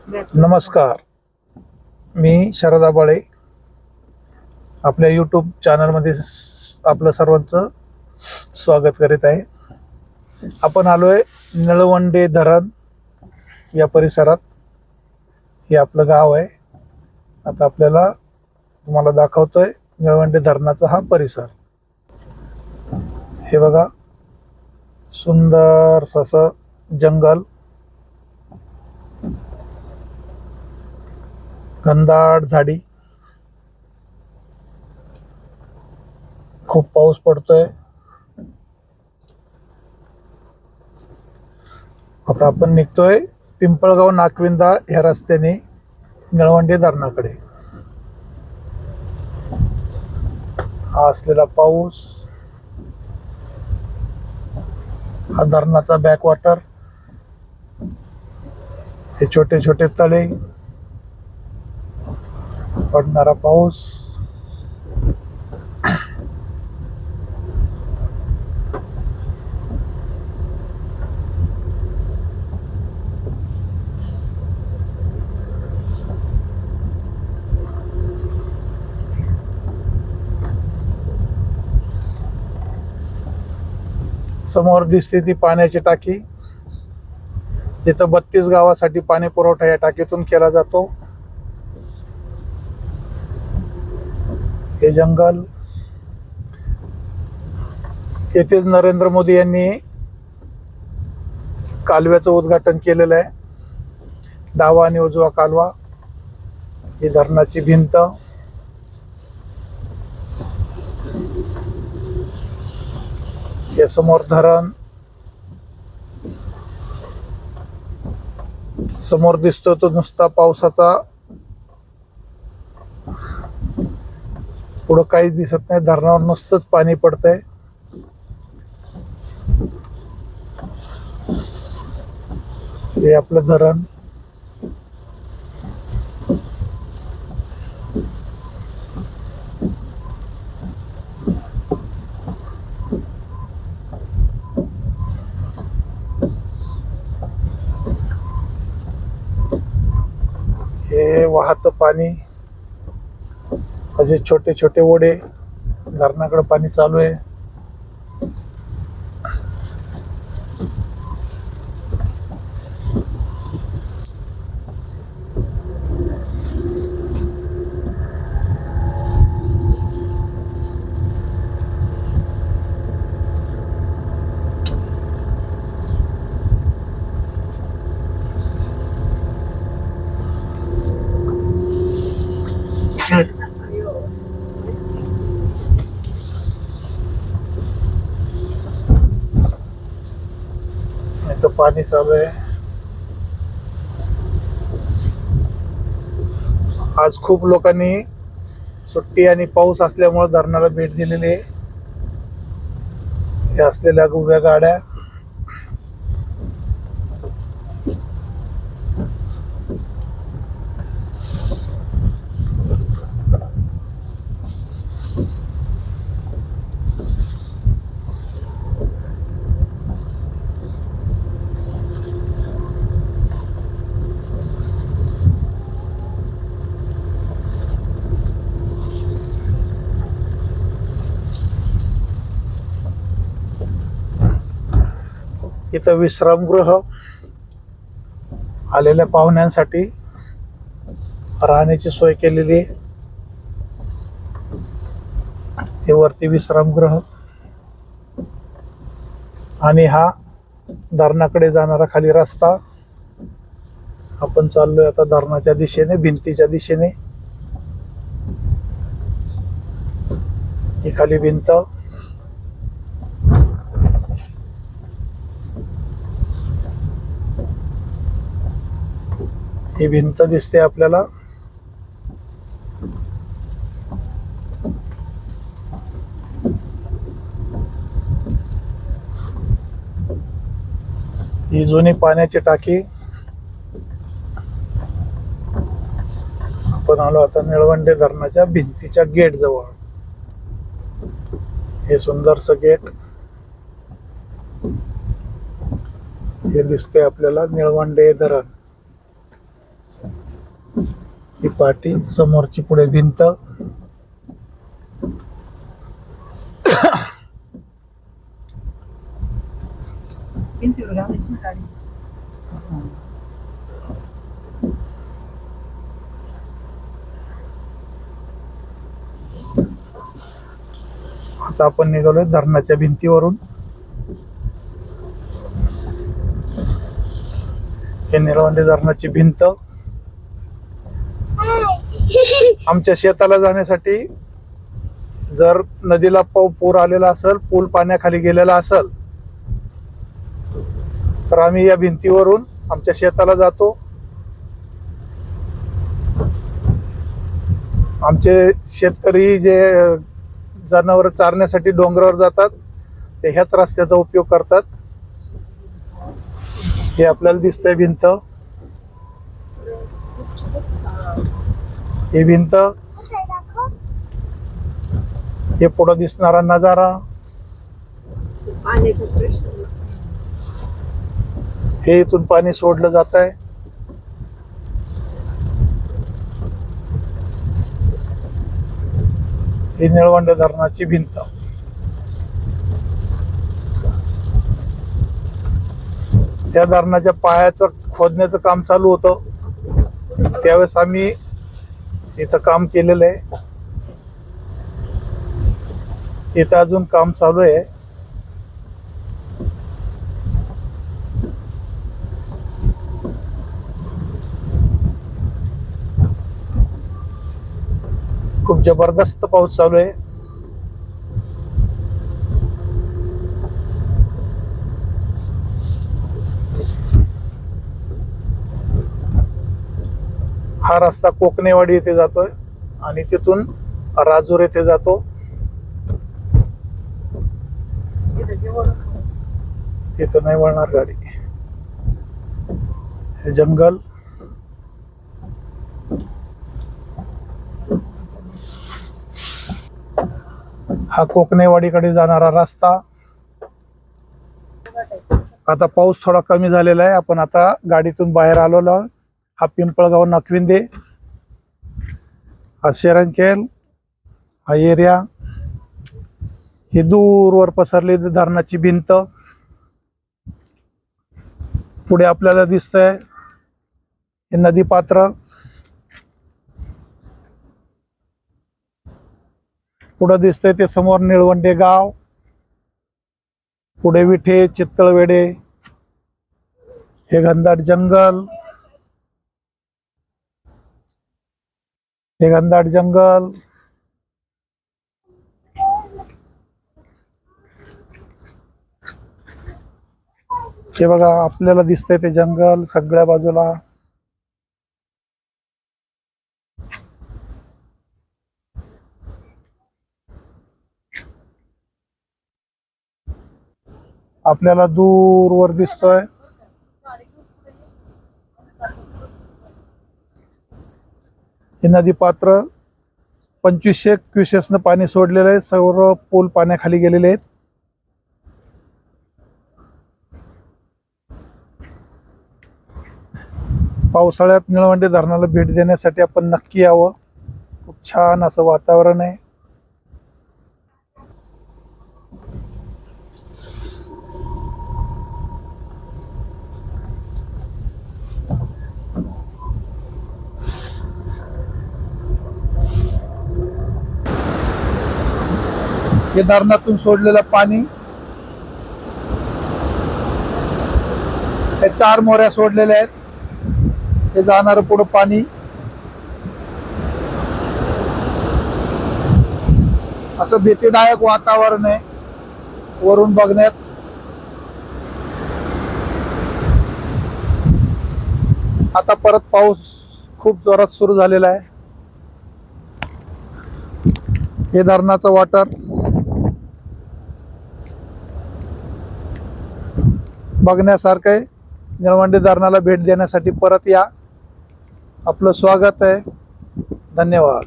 नमस्कार, मी शरदा बाळे आपल्या यूट्यूब चॅनलमध्ये आपलं सर्वांचं स्वागत करीत आहे. आपण आलोय निळवंडे धरण या परिसरात. हे आपलं गाव आहे. आता आपल्याला तुम्हाला दाखवतोय निळवंडे धरणाचा हा परिसर. हे बघा, सुंदर असं जंगल, घनदाट झाडी, खूप पाऊस पडतोय. आता आपण निघतोय पिंपळगाव नाकविंदा ह्या रस्त्याने निळवंडे धरणाकडे. हा असलेला पाऊस, हा धरणाचा बॅकवॉटर, हे छोटे छोटे तळे, पडणारा पाऊस, समोर दिसते ती पाण्याची टाकी. तिथं 32 गावासाठी पाणी पुरवठा या टाकीतून केला जातो. हे जंगल, येथेच नरेंद्र मोदी यांनी कालव्याचं उद्घाटन केलेलं आहे. डावा आणि उजवा कालवा, ही धरणाची भिंत, या समोर धरण, समोर दिसतो तो नुसता पावसाचा, पुढं काहीच दिसत नाही. धरणावर नुसतंच पाणी पडतंय. हे आपलं धरण. हे वाहतं पाणी, असे छोटे छोटे ओढे, धरणाकडे पाणी चालू आहे. इथं पाणी चालू आहे. आज खूप लोकांनी सुट्टी आणि पाऊस असल्यामुळे धरणाला भेट दिलेली आहे. हे असलेल्या उभ्या गाड्या, इथं विश्रामगृह, आलेल्या पाहुण्यांसाठी राहण्याची सोय केलेली आहे. हे वरती विश्रामगृह, आणि हा धरणाकडे जाणारा खाली रस्ता. आपण चाललोय आता धरणाच्या दिशेने, भिंतीच्या दिशेने. ही खाली भिंत, ही भिंत दिसते आपल्याला. ही जुनी पाण्याची टाकी. आपण आलो आता निळवंडे धरणाच्या भिंतीच्या गेट जवळ. हे सुंदरसं गेट, हे दिसते आपल्याला निळवंडे धरण. ही पाटी, समोरची पुढे भिंत. भिंतीवर घालायची ना गाडी. आता आपण निघालोय धरणाच्या भिंतीवरून. हे निळवंडे धरणाची भिंत. आमच्या शेताला जाण्यासाठी जर नदीला पूर आलेला असेल, पूल पाण्याखाली गेलेला असेल, तर आम्ही या भिंतीवरून आमच्या शेताला जातो. आमचे शेतकरी जे जनावर चारण्यासाठी डोंगरावर जातात ते ह्याच रस्त्याचा उपयोग करतात. हे आपल्याला दिसतंय भिंत. ही भिंत, हे पुढं दिसणारा नजारा, पाण्याचा प्रश्न. हे इथून पाणी सोडलं जात आहे. ही निळवंडे धरणाची भिंत. त्या धरणाच्या पायाचं खोदण्याचं काम चालू होतं, त्यावेळेस आम्ही इथं काम केलेलं आहे. इथं अजून काम चालू आहे. खूप जबरदस्त पाऊस चालू आहे. हा रस्ता कोकणेवाडी येथे जातोय आणि तिथून राजूर येथे जातो. इथं नाही वळणार गाडी. हे जंगल, हा कोकणेवाडीकडे जाणारा रस्ता. आता पाऊस थोडा कमी झालेला आहे. आपण आता गाडीतून बाहेर आलेलो आहोत. हा पिंपळगाव नकविंदे, हा शेरंखेल, हा एरिया. ही दूरवर पसरलेली धरणाची भिंत. पुढे आपल्याला दिसतंय हे नदी पात्र. पुढे दिसतंय ते समोर निळवंडे गाव. पुढे विठे, चित्तळवेडे, हे घनदाट जंगल, हे घनदाट जंगल. हे बघा आपल्याला दिसतंय ते जंगल सगळ्या बाजूला. आपल्याला दूरवर दिसतोय हे नदी पात्र. 2500 क्युसेसनं पाणी सोडलेलं आहे. सर्व पूल पाण्याखाली गेलेले आहेत. पावसाळ्यात निळवंडे धरणाला भेट देण्यासाठी आपण नक्की यावं. खूप छान असं वातावरण आहे. हे धरणातून सोडलेलं पाणी, हे 4 मोऱ्या सोडलेल्या आहेत. हे जाणारं पुढं पाणी. असं भीतीदायक वातावरण आहे वरून बघण्यात. आता परत पाऊस खूप जोरात सुरू झालेला आहे. हे धरणाचं वॉटर बघण्यासारखं आहे. निळवंडे धरणाला भेट देण्यासाठी परत या. आपलं स्वागत आहे. धन्यवाद.